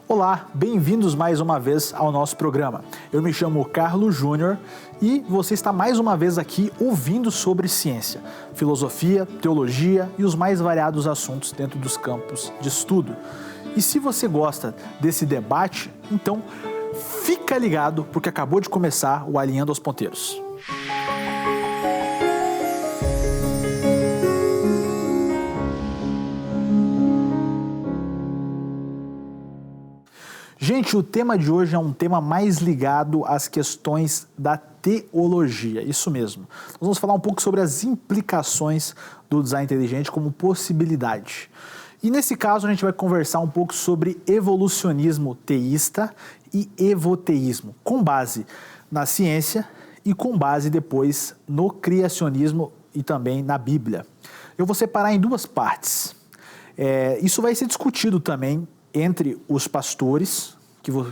Olá, bem-vindos mais uma vez ao nosso programa. Eu me chamo Carlos Júnior e você está mais uma vez aqui ouvindo sobre ciência, filosofia, teologia e os mais variados assuntos dentro dos campos de estudo. E se você gosta desse debate, então fica ligado porque acabou de começar o Alinhando aos Ponteiros. Gente, o tema de hoje é um tema mais ligado às questões da teologia, isso mesmo. Nós vamos falar um pouco sobre as implicações do design inteligente como possibilidade. E nesse caso a gente vai conversar um pouco sobre evolucionismo teísta e evoteísmo, com base na ciência e com base depois no criacionismo e também na Bíblia. Eu vou separar em duas partes. Isso vai ser discutido também entre os pastores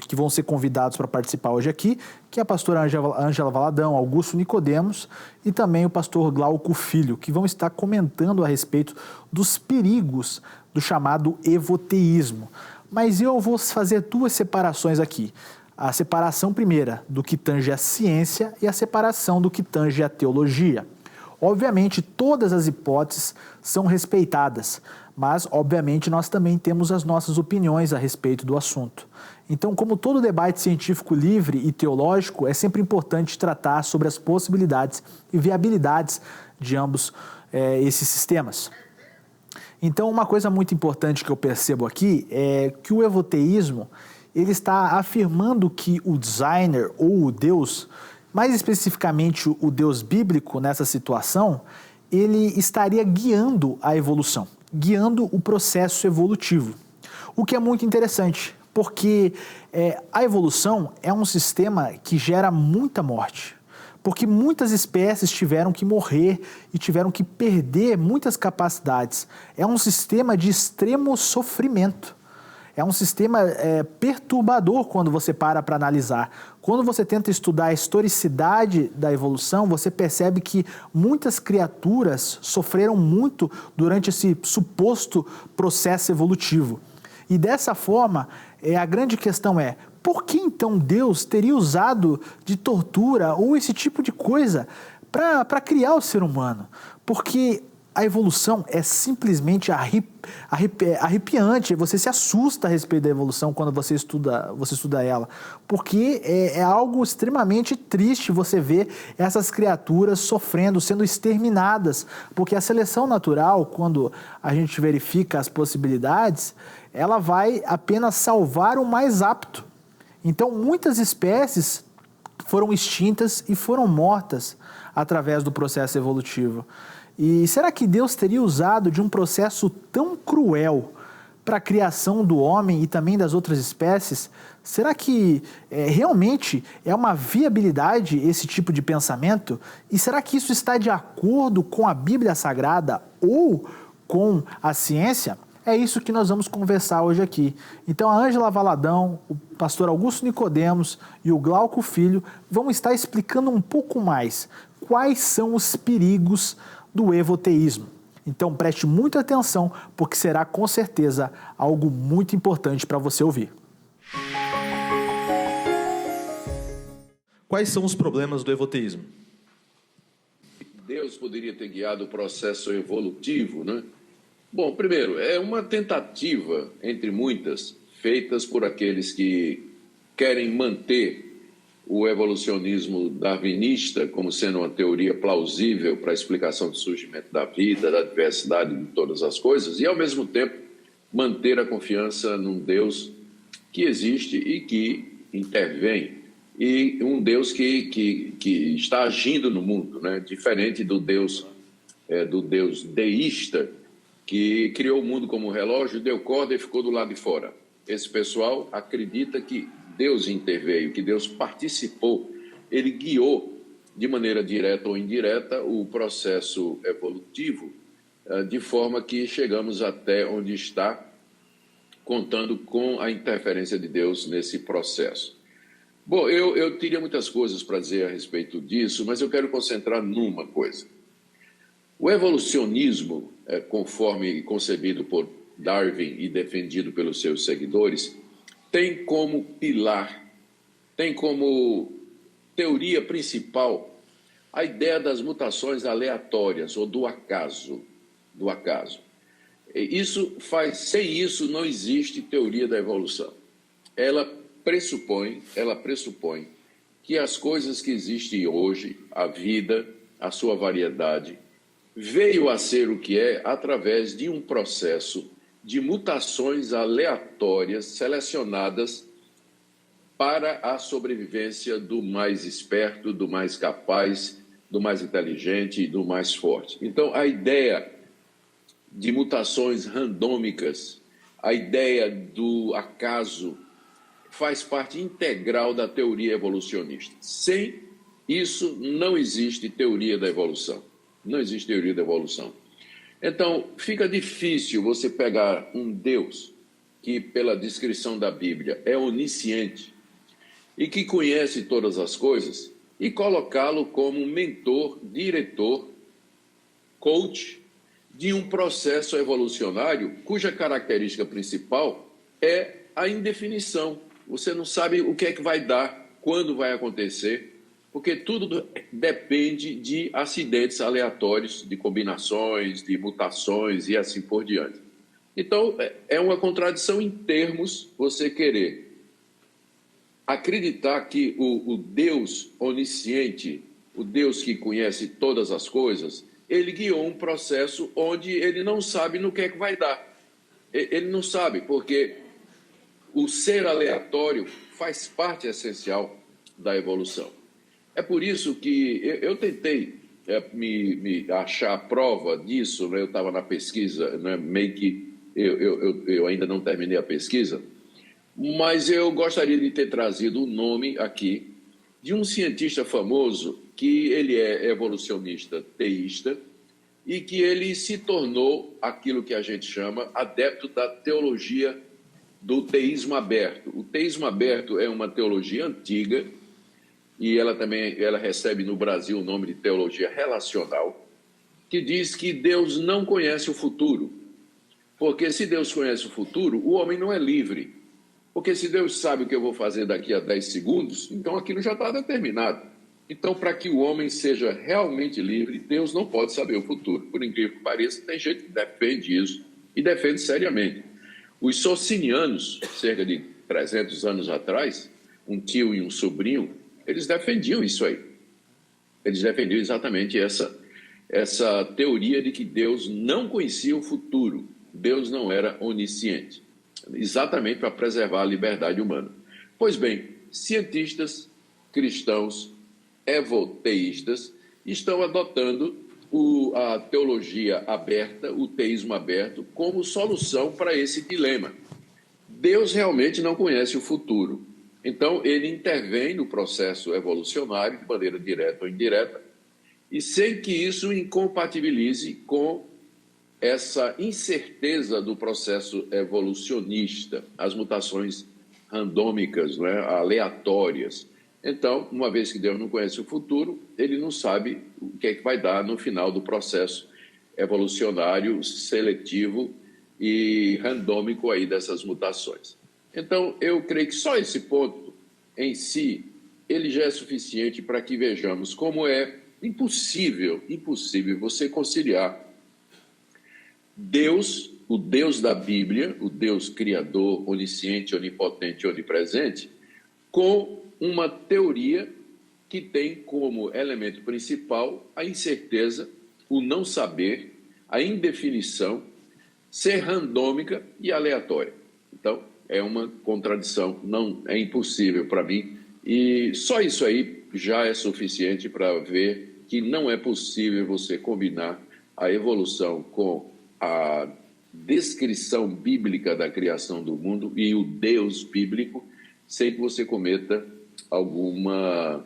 que vão ser convidados para participar hoje aqui, que é a pastora Ângela Valadão, Augusto Nicodemos e também o pastor Glauco Filho, que vão estar comentando a respeito dos perigos do chamado evoteísmo. Mas eu vou fazer duas separações aqui. A separação primeira do que tange a ciência e a separação do que tange a teologia. Obviamente, todas as hipóteses são respeitadas, mas, obviamente, nós também temos as nossas opiniões a respeito do assunto. Então, como todo debate científico livre e teológico, é sempre importante tratar sobre as possibilidades e viabilidades de ambos esses sistemas. Então, uma coisa muito importante que eu percebo aqui é que o evoteísmo ele está afirmando que o designer ou o Deus, mais especificamente o Deus bíblico nessa situação, ele estaria guiando a evolução, guiando o processo evolutivo. O que é muito interessante, porque a evolução é um sistema que gera muita morte, porque muitas espécies tiveram que morrer e tiveram que perder muitas capacidades. É um sistema de extremo sofrimento. É um sistema perturbador quando você para analisar. Quando você tenta estudar a historicidade da evolução, você percebe que muitas criaturas sofreram muito durante esse suposto processo evolutivo. E dessa forma, a grande questão é, por que então Deus teria usado de tortura ou esse tipo de coisa para criar o ser humano? Porque a evolução é simplesmente arrepiante, você se assusta a respeito da evolução quando você estuda ela, porque é algo extremamente triste você ver essas criaturas sofrendo, sendo exterminadas, porque a seleção natural, quando a gente verifica as possibilidades, ela vai apenas salvar o mais apto. Então, muitas espécies foram extintas e foram mortas através do processo evolutivo. E será que Deus teria usado de um processo tão cruel para a criação do homem e também das outras espécies? Será que realmente é uma viabilidade esse tipo de pensamento? E será que isso está de acordo com a Bíblia Sagrada ou com a ciência? É isso que nós vamos conversar hoje aqui. Então a Ângela Valadão, o pastor Augusto Nicodemos e o Glauco Filho vão estar explicando um pouco mais quais são os perigos do evoteísmo. Então preste muita atenção, porque será com certeza algo muito importante para você ouvir. Quais são os problemas do evoteísmo? Deus poderia ter guiado o processo evolutivo, né? Bom, primeiro, é uma tentativa, entre muitas, feitas por aqueles que querem manter o evolucionismo darwinista como sendo uma teoria plausível para a explicação do surgimento da vida, da diversidade de todas as coisas, e, ao mesmo tempo, manter a confiança num Deus que existe e que intervém, e um Deus que está agindo no mundo, né? Diferente do Deus deísta, que criou o mundo como um relógio, deu corda e ficou do lado de fora. Esse pessoal acredita que Deus interveio, que Deus participou, ele guiou de maneira direta ou indireta o processo evolutivo, de forma que chegamos até onde está, contando com a interferência de Deus nesse processo. Bom, eu teria muitas coisas para dizer a respeito disso, mas eu quero concentrar numa coisa. O evolucionismo, conforme concebido por Darwin e defendido pelos seus seguidores, tem como pilar, tem como teoria principal a ideia das mutações aleatórias ou do acaso. Sem isso não existe teoria da evolução. Ela pressupõe que as coisas que existem hoje, a vida, a sua variedade, veio a ser o que é através de um processo de mutações aleatórias selecionadas para a sobrevivência do mais esperto, do mais capaz, do mais inteligente e do mais forte. Então, a ideia de mutações randômicas, a ideia do acaso, faz parte integral da teoria evolucionista. Sem isso, não existe teoria da evolução. Não existe teoria da evolução. Então, fica difícil você pegar um Deus que, pela descrição da Bíblia, é onisciente e que conhece todas as coisas e colocá-lo como mentor, diretor, coach de um processo evolucionário cuja característica principal é a indefinição. Você não sabe o que é que vai dar, quando vai acontecer, porque tudo depende de acidentes aleatórios, de combinações, de mutações e assim por diante. Então, é uma contradição em termos você querer acreditar que o Deus onisciente, o Deus que conhece todas as coisas, ele guiou um processo onde ele não sabe no que é que vai dar. Ele não sabe, porque o ser aleatório faz parte essencial da evolução. É por isso que eu tentei me achar a prova disso, né? Eu estava na pesquisa, né? Meio que eu ainda não terminei a pesquisa, mas eu gostaria de ter trazido o nome aqui de um cientista famoso que ele é evolucionista teísta e que ele se tornou aquilo que a gente chama adepto da teologia do teísmo aberto. O teísmo aberto é uma teologia antiga e ela recebe no Brasil o nome de teologia relacional, que diz que Deus não conhece o futuro, porque se Deus conhece o futuro, o homem não é livre. Porque se Deus sabe o que eu vou fazer daqui a 10 segundos, então aquilo já está determinado. Então, para que o homem seja realmente livre, Deus não pode saber o futuro. Por incrível que pareça, tem gente que defende isso e defende seriamente. Os socinianos, cerca de 300 anos atrás, um tio e um sobrinho, eles defendiam isso aí. Eles defendiam exatamente essa teoria de que Deus não conhecia o futuro. Deus não era onisciente. Exatamente para preservar a liberdade humana. Pois bem, cientistas, cristãos, evoteístas estão adotando a teologia aberta, o teísmo aberto, como solução para esse dilema. Deus realmente não conhece o futuro. Então, ele intervém no processo evolucionário de maneira direta ou indireta, e sem que isso incompatibilize com essa incerteza do processo evolucionista, as mutações randômicas, não é? Aleatórias. Então, uma vez que Deus não conhece o futuro, ele não sabe o que é que vai dar no final do processo evolucionário, seletivo e randômico aí dessas mutações. Então, eu creio que só esse ponto em si, ele já é suficiente para que vejamos como é impossível você conciliar Deus, o Deus da Bíblia, o Deus criador, onisciente, onipotente, onipresente, com uma teoria que tem como elemento principal a incerteza, o não saber, a indefinição, ser randômica e aleatória. Então, é uma contradição, não é impossível para mim, e só isso aí já é suficiente para ver que não é possível você combinar a evolução com a descrição bíblica da criação do mundo e o Deus bíblico, sem que você cometa alguma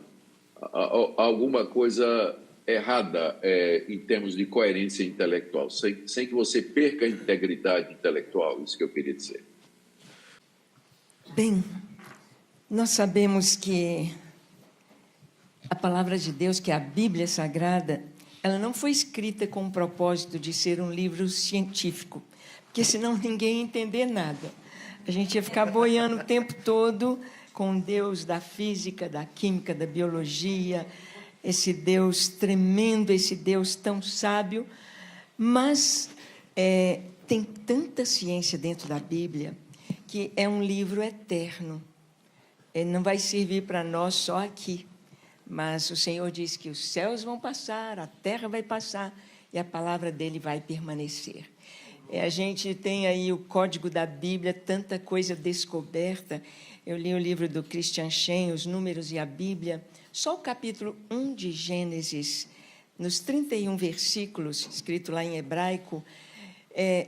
coisa errada em termos de coerência intelectual, sem que você perca a integridade intelectual, isso que eu queria dizer. Bem, nós sabemos que a palavra de Deus, que é a Bíblia Sagrada, ela não foi escrita com o propósito de ser um livro científico, porque senão ninguém ia entender nada. A gente ia ficar boiando o tempo todo com Deus da física, da química, da biologia, esse Deus tremendo, esse Deus tão sábio, mas tem tanta ciência dentro da Bíblia que é um livro eterno. Ele não vai servir para nós só aqui, mas o Senhor diz que os céus vão passar, a terra vai passar e a palavra dele vai permanecer. A gente tem aí o código da Bíblia, tanta coisa descoberta. Eu li o livro do Christian Shen, Os Números e a Bíblia. Só o capítulo 1 de Gênesis, nos 31 versículos, escrito lá em hebraico,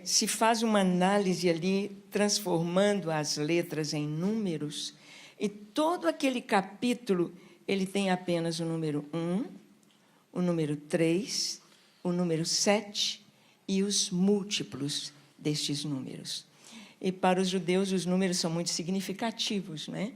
se faz uma análise ali, transformando as letras em números, e todo aquele capítulo, ele tem apenas o número 1, o número 3, o número 7 e os múltiplos destes números. E para os judeus, os números são muito significativos, né?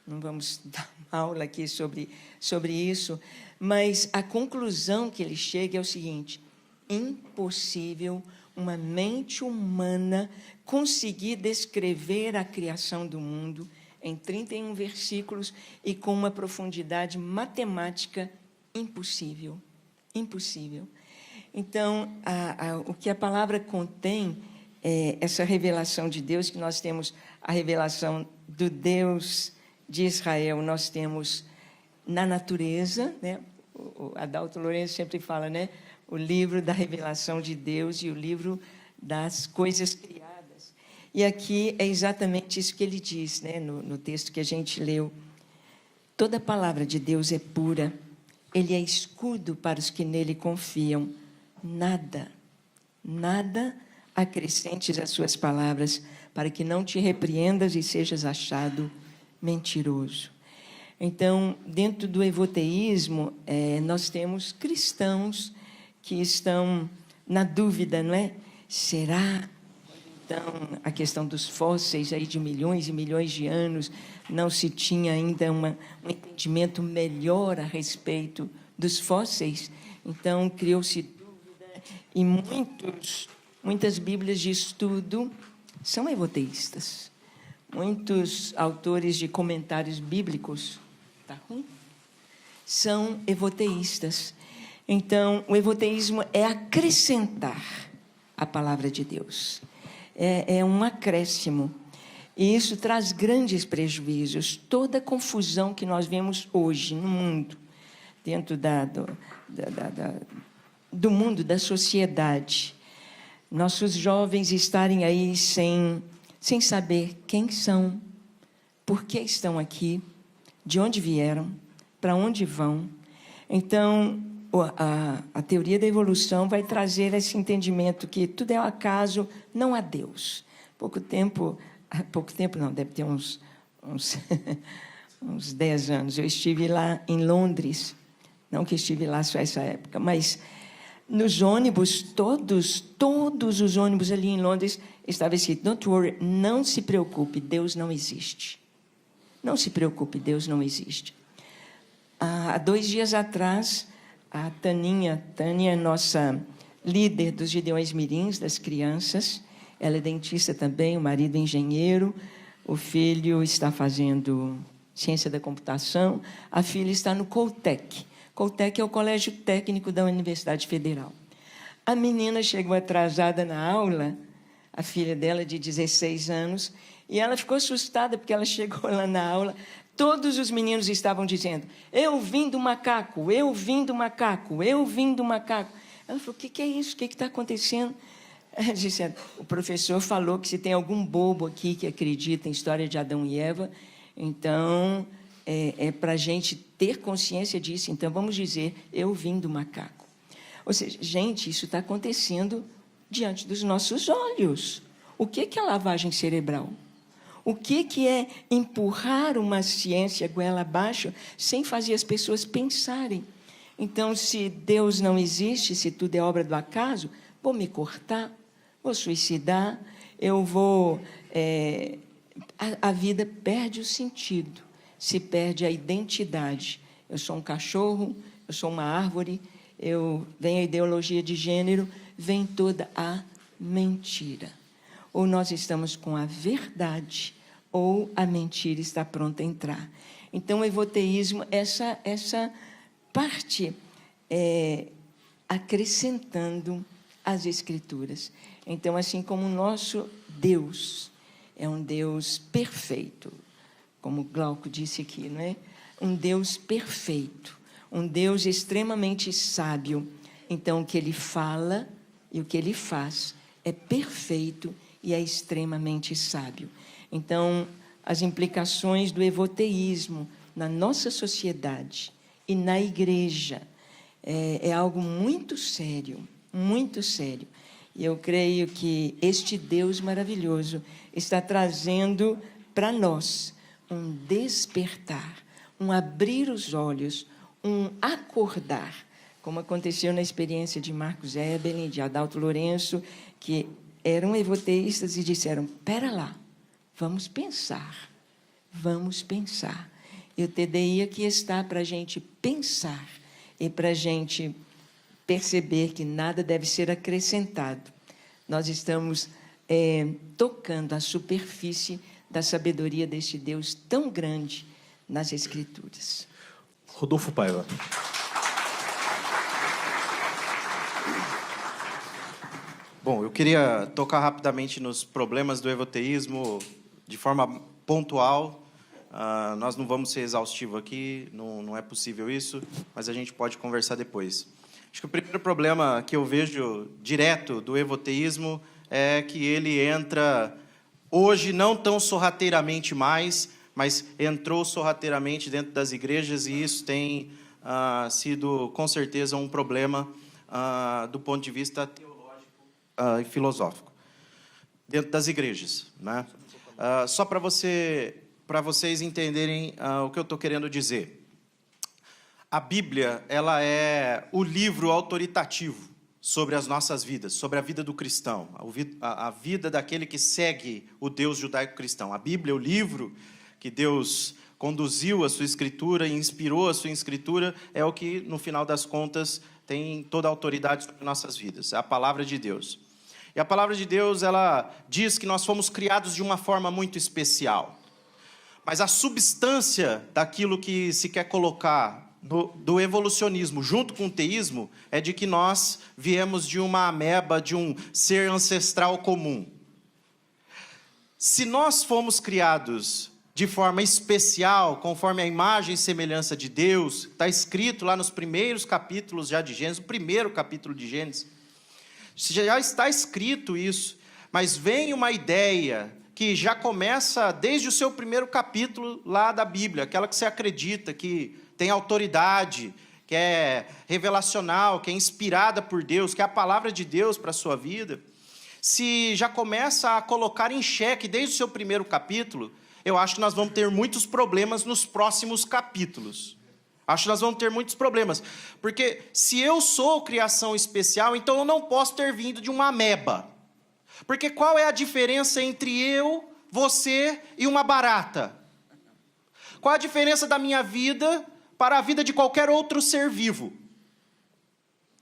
Não vamos dar uma aula aqui sobre isso, mas a conclusão que ele chega é o seguinte: impossível uma mente humana conseguir descrever a criação do mundo em 31 versículos e com uma profundidade matemática impossível. Impossível. Então, o que a palavra contém é essa revelação de Deus, que nós temos a revelação do Deus de Israel, nós temos na natureza, né? O Adalto Lourenço sempre fala, né? O livro da revelação de Deus e o livro das coisas criadas. E aqui é exatamente isso que ele diz, né? No texto que a gente leu. Toda palavra de Deus é pura, ele é escudo para os que nele confiam. Nada acrescentes às suas palavras, para que não te repreendas e sejas achado mentiroso. Então, dentro do evoteísmo, nós temos cristãos que estão na dúvida, não é? Será? Então, a questão dos fósseis aí de milhões e milhões de anos, não se tinha ainda um entendimento melhor a respeito dos fósseis. Então, criou-se dúvida e muitas bíblias de estudo são evoteístas. Muitos autores de comentários bíblicos são evoteístas. Então, o evoteísmo é acrescentar a palavra de Deus. É um acréscimo. E isso traz grandes prejuízos. Toda a confusão que nós vemos hoje no mundo, dentro do mundo, da sociedade, nossos jovens estarem aí sem saber quem são, por que estão aqui, de onde vieram, para onde vão. Então, a teoria da evolução vai trazer esse entendimento que tudo é um acaso, não há Deus. Pouco tempo não, deve ter uns 10 anos, eu estive lá em Londres, não que estive lá só essa época, mas nos ônibus, todos os ônibus ali em Londres, estava escrito: don't worry, não se preocupe, Deus não existe. Não se preocupe, Deus não existe. Há 2 dias atrás, a Tânia é nossa líder dos Gideões Mirins, das crianças. Ela é dentista também, o marido é engenheiro, o filho está fazendo ciência da computação, a filha está no Coltec. Coltec é o colégio técnico da Universidade Federal. A menina chegou atrasada na aula, a filha dela de 16 anos, e ela ficou assustada porque ela chegou lá na aula, todos os meninos estavam dizendo: eu vim do macaco, eu vim do macaco, eu vim do macaco. Ela falou: o que é isso? O que está acontecendo? Ela disse: o professor falou que se tem algum bobo aqui que acredita em história de Adão e Eva, então é para a gente ter consciência disso, então vamos dizer: eu vim do macaco. Ou seja, gente, isso está acontecendo diante dos nossos olhos. O que é lavagem cerebral? O que é empurrar uma ciência goela abaixo sem fazer as pessoas pensarem? Então, se Deus não existe, se tudo é obra do acaso, vou me cortar, vou suicidar, eu vou... a vida perde o sentido, se perde a identidade. Eu sou um cachorro, eu sou uma árvore, vem a ideologia de gênero, vem toda a mentira. ou nós estamos com a verdade, ou a mentira está pronta a entrar. Então, o evoteísmo, essa parte acrescentando as Escrituras. Então, assim como o nosso Deus é um Deus perfeito, como Glauco disse aqui, não é? Um Deus perfeito, um Deus extremamente sábio. Então, o que Ele fala e o que Ele faz é perfeito e é extremamente sábio. Então, as implicações do evoteísmo na nossa sociedade e na igreja é algo muito sério, muito sério. E eu creio que este Deus maravilhoso está trazendo para nós um despertar, um abrir os olhos, um acordar, como aconteceu na experiência de Marcos Eberlin, de Adalto Lourenço, que eram evoteístas e disseram, pera lá, vamos pensar, vamos pensar. E o TDI aqui está para a gente pensar e para a gente perceber que nada deve ser acrescentado. Nós estamos tocando a superfície da sabedoria deste Deus tão grande nas Escrituras. Rodolfo Paiva. Bom, eu queria tocar rapidamente nos problemas do evoteísmo de forma pontual. Nós não vamos ser exaustivos aqui, não é possível isso, mas a gente pode conversar depois. Acho que o primeiro problema que eu vejo direto do evoteísmo é que ele entra hoje não tão sorrateiramente mais, mas entrou sorrateiramente dentro das igrejas, e isso tem sido, com certeza, um problema do ponto de vista teológico e filosófico dentro das igrejas, né? Só para vocês entenderem o que eu estou querendo dizer. A Bíblia, ela é o livro autoritativo sobre as nossas vidas, sobre a vida do cristão, a vida daquele que segue o Deus judaico-cristão. A Bíblia é o livro que Deus conduziu a sua escritura e inspirou a sua escritura, é o que, no final das contas, tem toda a autoridade sobre nossas vidas. É a palavra de Deus. E a palavra de Deus, ela diz que nós fomos criados de uma forma muito especial. Mas a substância daquilo que se quer colocar do evolucionismo junto com o teísmo é de que nós viemos de uma ameba, de um ser ancestral comum. Se nós fomos criados de forma especial, conforme a imagem e semelhança de Deus, está escrito lá nos primeiros capítulos já de Gênesis, o primeiro capítulo de Gênesis, já está escrito isso, mas vem uma ideia que já começa desde o seu primeiro capítulo lá da Bíblia, aquela que você acredita que tem autoridade, que é revelacional, que é inspirada por Deus, que é a palavra de Deus para a sua vida, se já começa a colocar em xeque desde o seu primeiro capítulo, eu acho que nós vamos ter muitos problemas nos próximos capítulos. Acho que nós vamos ter muitos problemas, porque se eu sou criação especial, então eu não posso ter vindo de uma ameba. Porque qual é a diferença entre eu, você e uma barata? Qual a diferença da minha vida para a vida de qualquer outro ser vivo?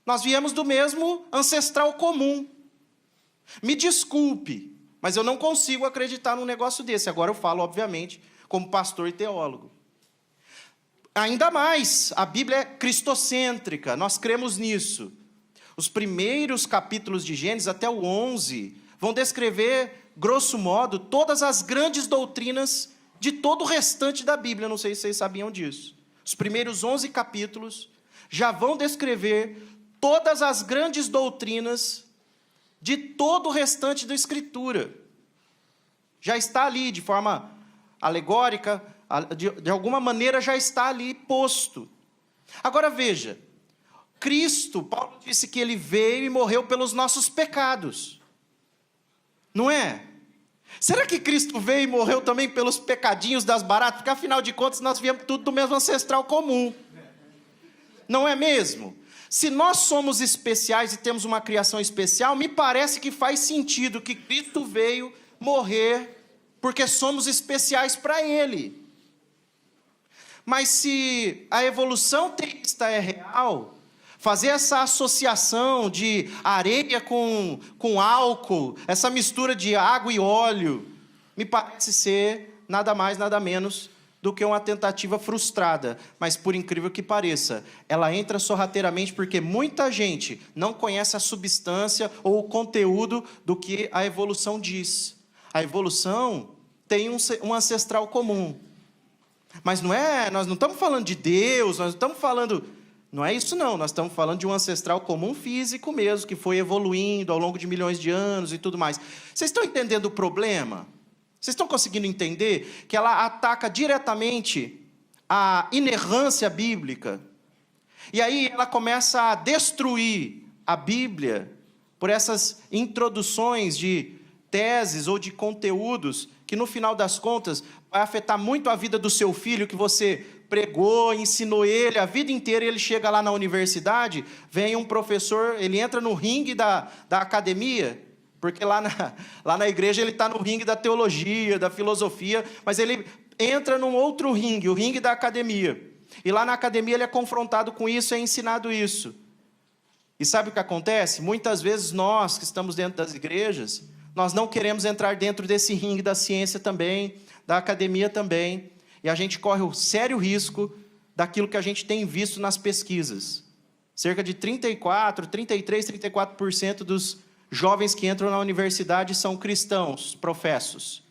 Nós viemos do mesmo ancestral comum. Me desculpe, mas eu não consigo acreditar num negócio desse. Agora eu falo, obviamente, como pastor e teólogo. Ainda mais, a Bíblia é cristocêntrica, nós cremos nisso. Os primeiros capítulos de Gênesis, até o 11, vão descrever, grosso modo, todas as grandes doutrinas de todo o restante da Bíblia. Não sei se vocês sabiam disso. Os primeiros 11 capítulos já vão descrever todas as grandes doutrinas de todo o restante da Escritura. Já está ali, de forma alegórica, de alguma maneira já está ali posto. Agora veja, Cristo, Paulo disse que ele veio e morreu pelos nossos pecados. Não é? Será que Cristo veio e morreu também pelos pecadinhos das baratas? Porque, afinal de contas, nós viemos tudo do mesmo ancestral comum. Não é mesmo? Se nós somos especiais e temos uma criação especial, me parece que faz sentido que Cristo veio morrer porque somos especiais para Ele. Mas se a evolução teísta é real, fazer essa associação de areia com álcool, essa mistura de água e óleo, me parece ser nada mais, nada menos do que uma tentativa frustrada. Mas, por incrível que pareça, ela entra sorrateiramente porque muita gente não conhece a substância ou o conteúdo do que a evolução diz. A evolução tem um ancestral comum. Mas nós não estamos falando de Deus, nós não estamos falando... Não é isso não, nós estamos falando de um ancestral comum físico mesmo, que foi evoluindo ao longo de milhões de anos e tudo mais. Vocês estão entendendo o problema? Vocês estão conseguindo entender que ela ataca diretamente a inerrância bíblica? E aí ela começa a destruir a Bíblia por essas introduções de teses ou de conteúdos que, no final das contas, vai afetar muito a vida do seu filho, que você pregou, ensinou ele a vida inteira, e ele chega lá na universidade, vem um professor, ele entra no ringue da academia, porque lá na igreja ele está no ringue da teologia, da filosofia, mas ele entra num outro ringue, o ringue da academia. E lá na academia ele é confrontado com isso, é ensinado isso. E sabe o que acontece? Muitas vezes nós que estamos dentro das igrejas, nós não queremos entrar dentro desse ringue da ciência também, da academia também, e a gente corre o sério risco daquilo que a gente tem visto nas pesquisas. Cerca de 34% dos jovens que entram na universidade são cristãos, professos.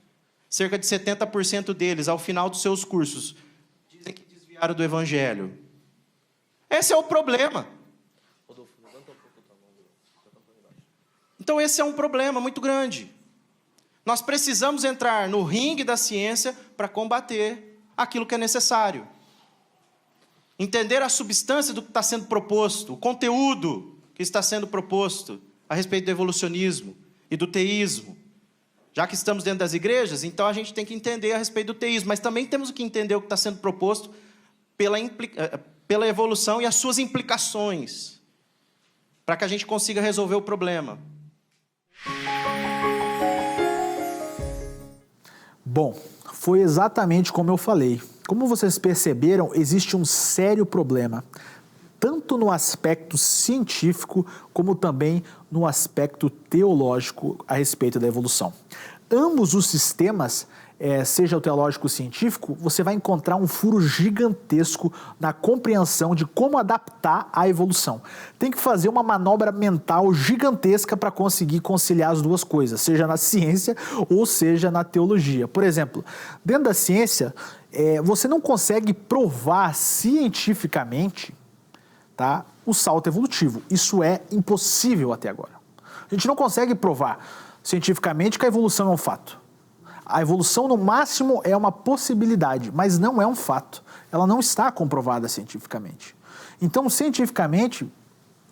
Cerca de 70% deles, ao final dos seus cursos, dizem que desviaram do evangelho. Esse é o problema. Então esse é um problema muito grande. Nós precisamos entrar no ringue da ciência para combater aquilo que é necessário. Entender a substância do que está sendo proposto, o conteúdo que está sendo proposto a respeito do evolucionismo e do teísmo. Já que estamos dentro das igrejas, então a gente tem que entender a respeito do teísmo, mas também temos que entender o que está sendo proposto pela evolução e as suas implicações, para que a gente consiga resolver o problema. Bom, foi exatamente como eu falei. Como vocês perceberam, existe um sério problema, tanto no aspecto científico, como também no aspecto teológico a respeito da evolução. Ambos os sistemas, seja o teológico ou o científico, você vai encontrar um furo gigantesco na compreensão de como adaptar a evolução. Tem que fazer uma manobra mental gigantesca para conseguir conciliar as duas coisas, seja na ciência ou seja na teologia. Por exemplo, dentro da ciência, você não consegue provar cientificamente, tá, o salto evolutivo. Isso é impossível até agora. A gente não consegue provar cientificamente que a evolução é um fato. A evolução, no máximo, é uma possibilidade, mas não é um fato. Ela não está comprovada cientificamente. Então, cientificamente,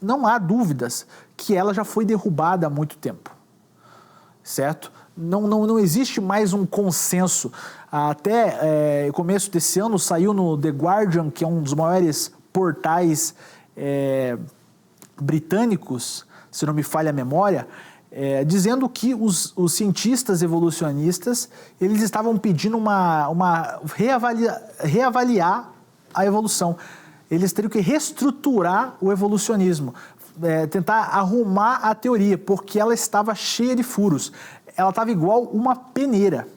não há dúvidas que ela já foi derrubada há muito tempo. Certo? Não existe mais um consenso. Até o começo desse ano saiu no The Guardian, que é um dos maiores portais britânicos, se não me falha a memória, dizendo que os cientistas evolucionistas eles estavam pedindo reavaliar a evolução. Eles teriam que reestruturar o evolucionismo, tentar arrumar a teoria, porque ela estava cheia de furos. Ela estava igual uma peneira.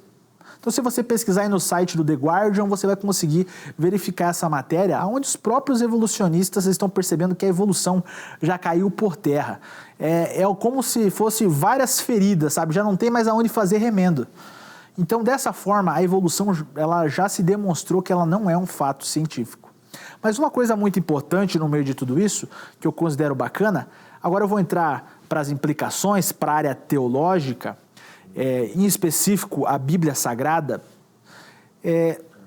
Então, se você pesquisar aí no site do The Guardian, você vai conseguir verificar essa matéria, onde os próprios evolucionistas estão percebendo que a evolução já caiu por terra. É como se fosse várias feridas, sabe? Já não tem mais aonde fazer remendo. Então, dessa forma, a evolução ela já se demonstrou que ela não é um fato científico. Mas uma coisa muito importante no meio de tudo isso, que eu considero bacana, agora eu vou entrar para as implicações, para a área teológica, em específico a Bíblia Sagrada.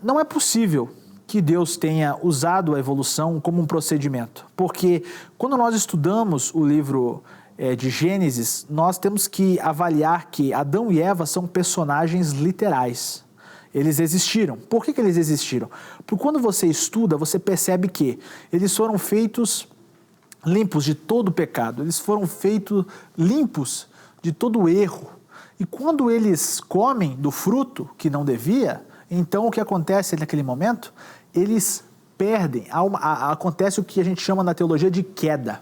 Não é possível que Deus tenha usado a evolução como um procedimento, porque quando nós estudamos o livro de Gênesis, nós temos que avaliar que Adão e Eva são personagens literais. Eles existiram. Por que eles existiram? Porque quando você estuda, você percebe que eles foram feitos limpos de todo pecado, eles foram feitos limpos de todo erro. E quando eles comem do fruto que não devia, então o que acontece naquele momento? Eles perdem, acontece o que a gente chama na teologia de queda.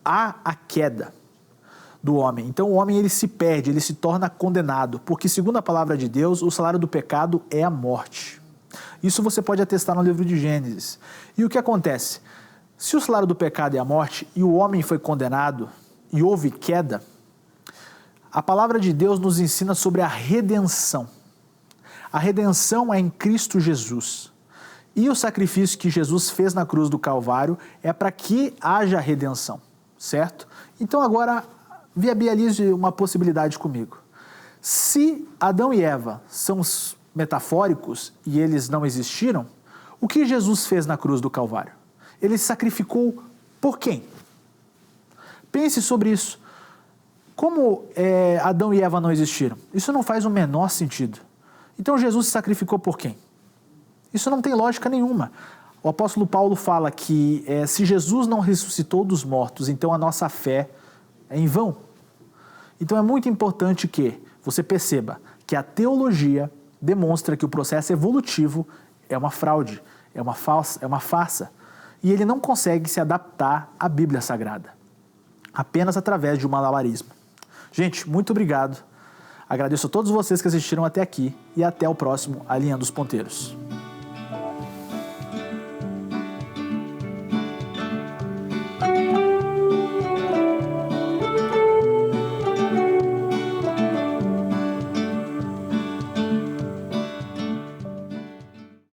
Há a queda do homem. Então o homem ele se perde, ele se torna condenado, porque segundo a palavra de Deus, o salário do pecado é a morte. Isso você pode atestar no livro de Gênesis. E o que acontece? Se o salário do pecado é a morte e o homem foi condenado e houve queda, a palavra de Deus nos ensina sobre a redenção. A redenção é em Cristo Jesus. E o sacrifício que Jesus fez na cruz do Calvário é para que haja redenção, certo? Então agora viabilize uma possibilidade comigo. Se Adão e Eva são metafóricos e eles não existiram, o que Jesus fez na cruz do Calvário? Ele se sacrificou por quem? Pense sobre isso. Como Adão e Eva não existiram? Isso não faz o menor sentido. Então Jesus se sacrificou por quem? Isso não tem lógica nenhuma. O apóstolo Paulo fala que se Jesus não ressuscitou dos mortos, então a nossa fé é em vão. Então é muito importante que você perceba que a teologia demonstra que o processo evolutivo é uma fraude, é uma farsa. E ele não consegue se adaptar à Bíblia Sagrada, apenas através de um malabarismo. Gente, muito obrigado. Agradeço a todos vocês que assistiram até aqui e até o próximo Alinhando os Ponteiros.